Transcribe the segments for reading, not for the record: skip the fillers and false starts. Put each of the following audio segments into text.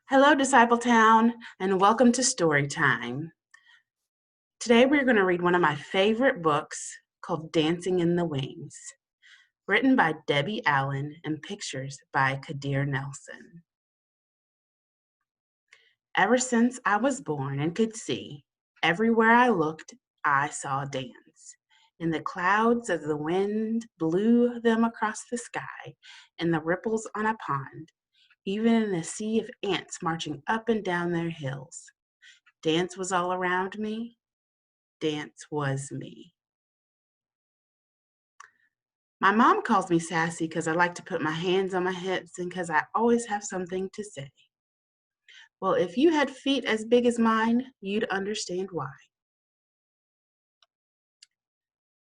Hello, DiscipleTown, and welcome to Story Time. Today we're going to read one of my favorite books called Dancing in the Wings, written by Debbie Allen and pictures by Kadir Nelson. Ever since I was born and could see, everywhere I looked, I saw dance. In the clouds as the wind blew them across the sky, in the ripples on a pond, even in a sea of ants marching up and down their hills. Dance was all around me. Dance was me. My mom calls me sassy because I like to put my hands on my hips and because I always have something to say. Well, if you had feet as big as mine, you'd understand why.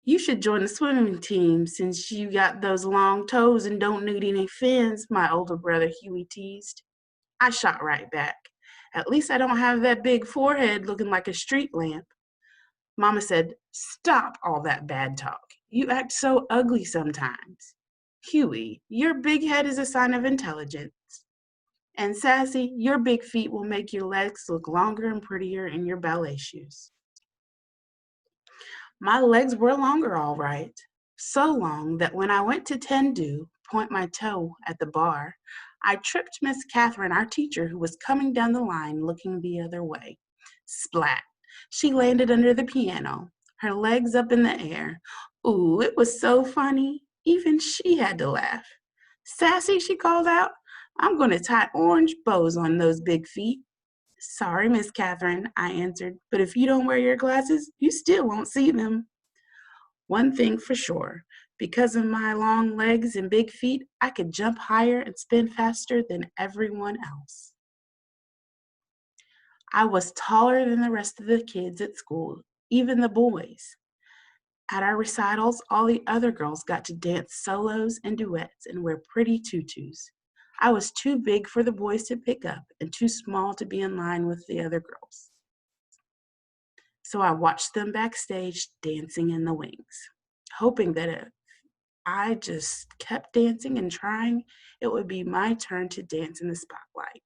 You should join the swimming team since you got those long toes and don't need any fins, my older brother Huey teased. I shot right back. At least I don't have that big forehead looking like a street lamp. Mama said, "Stop all that bad talk. You act so ugly sometimes. Huey, your big head is a sign of intelligence. And Sassy, your big feet will make your legs look longer and prettier in your ballet shoes." My legs were longer, all right. So long that when I went to point my toe at the bar, I tripped Miss Catherine, our teacher, who was coming down the line looking the other way. Splat! She landed under the piano, her legs up in the air. Ooh, it was so funny. Even she had to laugh. "Sassy," she called out, "I'm going to tie orange bows on those big feet." "Sorry, Miss Catherine," I answered, "but if you don't wear your glasses, you still won't see them." One thing for sure, because of my long legs and big feet, I could jump higher and spin faster than everyone else. I was taller than the rest of the kids at school, even the boys. At our recitals, all the other girls got to dance solos and duets and wear pretty tutus. I was too big for the boys to pick up and too small to be in line with the other girls. So I watched them backstage dancing in the wings, hoping that if I just kept dancing and trying, it would be my turn to dance in the spotlight.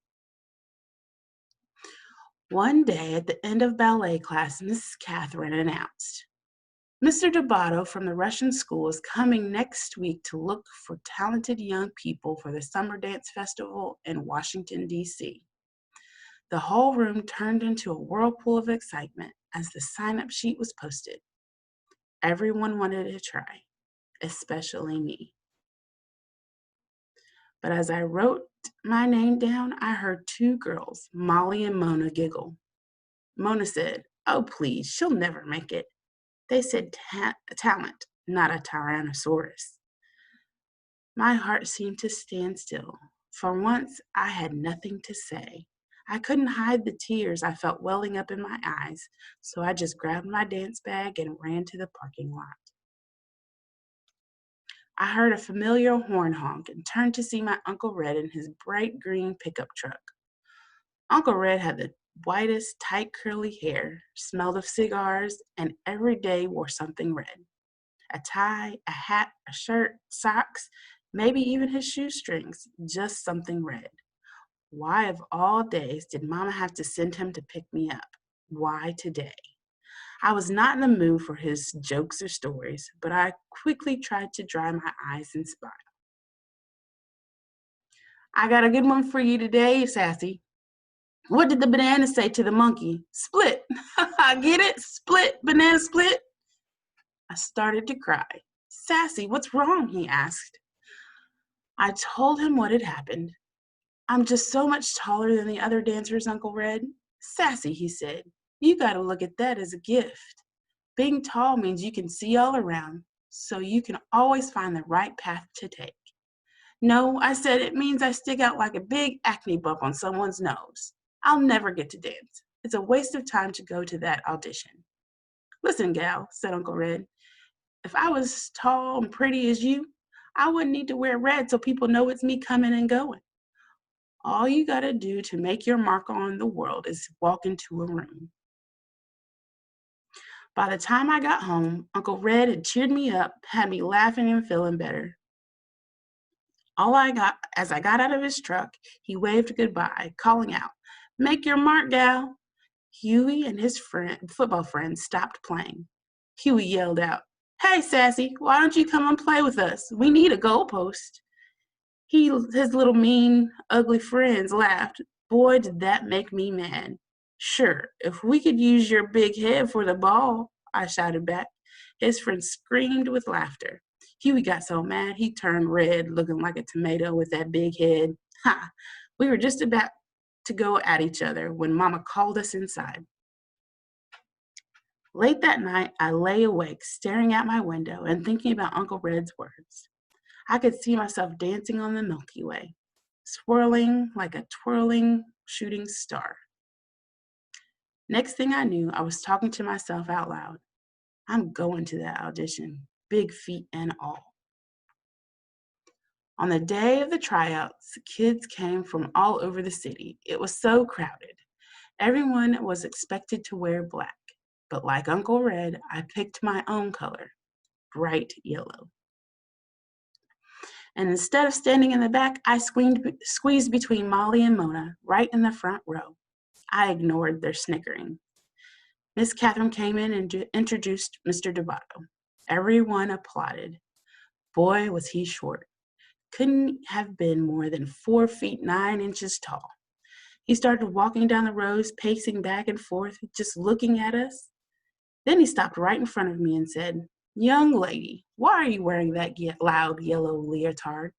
One day at the end of ballet class, Mrs. Catherine announced, "Mr. Dubato from the Russian school is coming next week to look for talented young people for the Summer Dance Festival in Washington, D.C. The whole room turned into a whirlpool of excitement as the sign-up sheet was posted. Everyone wanted to try, especially me. But as I wrote my name down, I heard two girls, Molly and Mona, giggle. Mona said, "Oh, please, she'll never make it." They said talent, not a tyrannosaurus. My heart seemed to stand still. For once, I had nothing to say. I couldn't hide the tears I felt welling up in my eyes, so I just grabbed my dance bag and ran to the parking lot. I heard a familiar horn honk and turned to see my Uncle Red in his bright green pickup truck. Uncle Red had the whitest, tight, curly hair, smelled of cigars, and every day wore something red. A tie, a hat, a shirt, socks, maybe even his shoestrings, just something red. Why of all days did Mama have to send him to pick me up? Why today? I was not in the mood for his jokes or stories, but I quickly tried to dry my eyes and smile. "I got a good one for you today, Sassy. What did the banana say to the monkey? Split." Get it? Split, banana split. I started to cry. "Sassy, what's wrong?" he asked. I told him what had happened. "I'm just so much taller than the other dancers, Uncle Red." "Sassy," he said, "you gotta look at that as a gift. Being tall means you can see all around, so you can always find the right path to take." "No," I said, "it means I stick out like a big acne bump on someone's nose. I'll never get to dance. It's a waste of time to go to that audition." "Listen, gal," said Uncle Red, "if I was tall and pretty as you, I wouldn't need to wear red so people know it's me coming and going. All you gotta do to make your mark on the world is walk into a room." By the time I got home, Uncle Red had cheered me up, had me laughing and feeling better. As I got out of his truck, he waved goodbye, calling out, "Make your mark, gal." Huey and his football friend stopped playing. Huey yelled out, "Hey, Sassy, why don't you come and play with us? We need a goalpost." His little mean, ugly friends laughed. Boy, did that make me mad. "Sure, if we could use your big head for the ball," I shouted back. His friends screamed with laughter. Huey got so mad he turned red, looking like a tomato with that big head. Ha! We were just about to go at each other when Mama called us inside. Late that night, I lay awake, staring out my window and thinking about Uncle Red's words. I could see myself dancing on the Milky Way, swirling like a twirling shooting star. Next thing I knew, I was talking to myself out loud. I'm going to that audition, big feet and all. On the day of the tryouts, kids came from all over the city. It was so crowded. Everyone was expected to wear black, but like Uncle Red, I picked my own color, bright yellow. And instead of standing in the back, I squeezed between Molly and Mona, right in the front row. I ignored their snickering. Miss Catherine came in and introduced Mr. Debato. Everyone applauded. Boy, was he short. Couldn't have been more than 4 feet 9 inches tall. He started walking down the rows, pacing back and forth, just looking at us. Then he stopped right in front of me and said, "Young lady, why are you wearing that loud yellow leotard?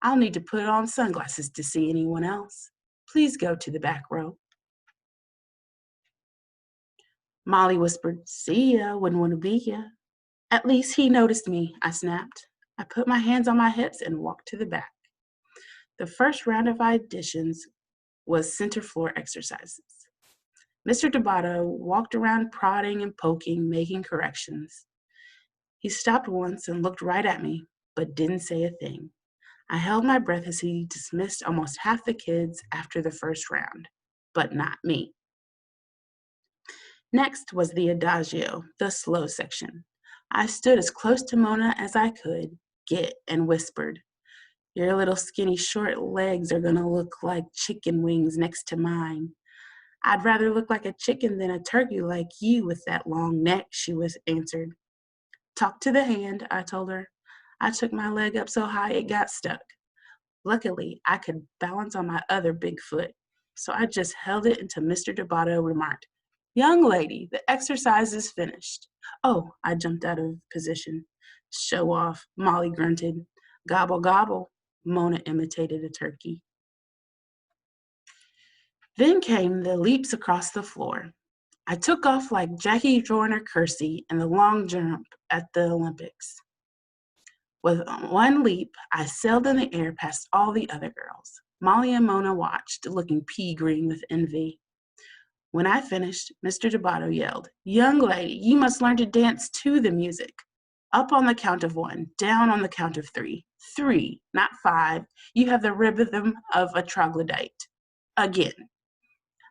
I'll need to put on sunglasses to see anyone else. Please go to the back row." Molly whispered, "See ya, wouldn't want to be ya." "At least he noticed me," I snapped. I put my hands on my hips and walked to the back. The first round of auditions was center floor exercises. Mr. Debato walked around prodding and poking, making corrections. He stopped once and looked right at me, but didn't say a thing. I held my breath as he dismissed almost half the kids after the first round, but not me. Next was the adagio, the slow section. I stood as close to Mona as I could get and whispered, "Your little skinny short legs are gonna look like chicken wings next to mine." "I'd rather look like a chicken than a turkey like you with that long neck," she answered. "Talk to the hand," I told her. I took my leg up so high it got stuck. Luckily, I could balance on my other big foot, so I just held it until Mr. Debato remarked, "Young lady, the exercise is finished." "Oh," I jumped out of position. "Show off," Molly grunted. "Gobble, gobble," Mona imitated a turkey. Then came the leaps across the floor. I took off like Jackie Joyner Kersee in the long jump at the Olympics. With one leap, I sailed in the air past all the other girls. Molly and Mona watched, looking pea-green with envy. When I finished, Mr. Debato yelled, "Young lady, you must learn to dance to the music. Up on the count of 1, down on the count of 3. 3, not 5. You have the rhythm of a troglodyte. Again."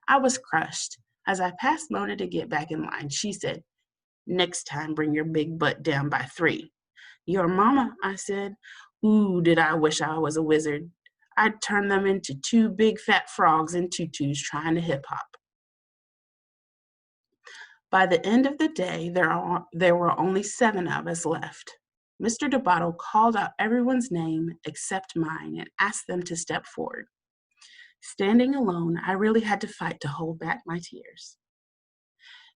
I was crushed. As I passed Mona to get back in line, she said, "Next time, bring your big butt down by 3. "Your mama," I said. Ooh, did I wish I was a wizard. I'd turn them into 2 big fat frogs in tutus trying to hip hop. By the end of the day, there were only 7 of us left. Mr. Debato called out everyone's name except mine and asked them to step forward. Standing alone, I really had to fight to hold back my tears.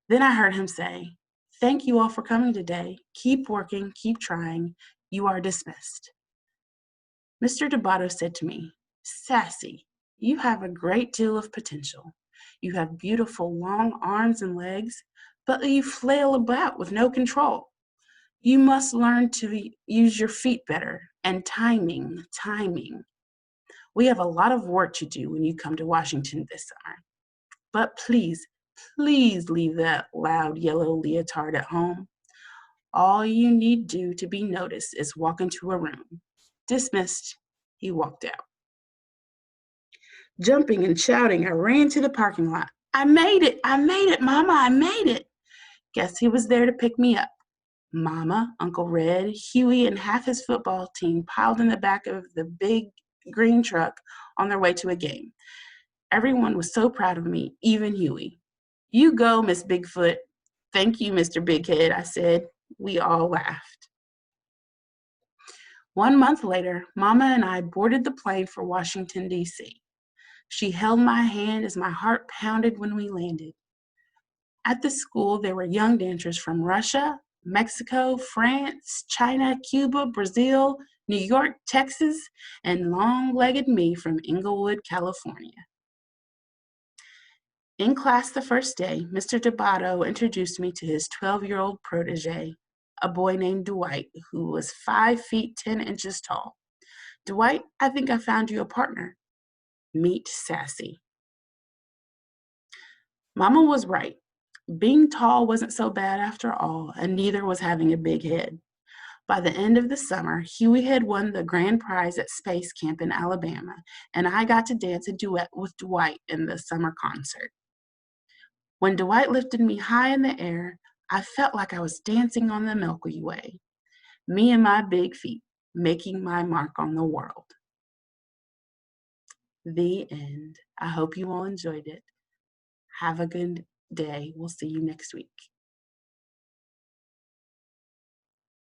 Then I heard him say, "Thank you all for coming today. Keep working, keep trying. You are dismissed." Mr. Debato said to me, "Sassy, you have a great deal of potential. You have beautiful long arms and legs, but you flail about with no control. You must learn to use your feet better and timing. We have a lot of work to do when you come to Washington this summer. But please leave that loud yellow leotard at home. All you need do to be noticed is walk into a room." Dismissed. He walked out. Jumping and shouting, I ran to the parking lot. I made it, Mama, I made it." Guess he was there to pick me up. Mama, Uncle Red, Huey, and half his football team piled in the back of the big green truck on their way to a game. Everyone was so proud of me, even Huey. "You go, Miss Bigfoot." "Thank you, Mr. Bighead," I said. We all laughed. 1 month later, Mama and I boarded the plane for Washington, D.C. She held my hand as my heart pounded when we landed. At the school, there were young dancers from Russia, Mexico, France, China, Cuba, Brazil, New York, Texas, and long-legged me from Inglewood, California. In class the first day, Mr. Debato introduced me to his 12-year-old protege, a boy named Dwight, who was 5 feet 10 inches tall. "Dwight, I think I found you a partner. Meet Sassy." Mama was right. Being tall wasn't so bad after all, and neither was having a big head. By the end of the summer, Huey had won the grand prize at Space Camp in Alabama, and I got to dance a duet with Dwight in the summer concert. When Dwight lifted me high in the air, I felt like I was dancing on the Milky Way, me and my big feet, making my mark on the world. The end. I hope you all enjoyed it. Have a good day. We'll see you next week.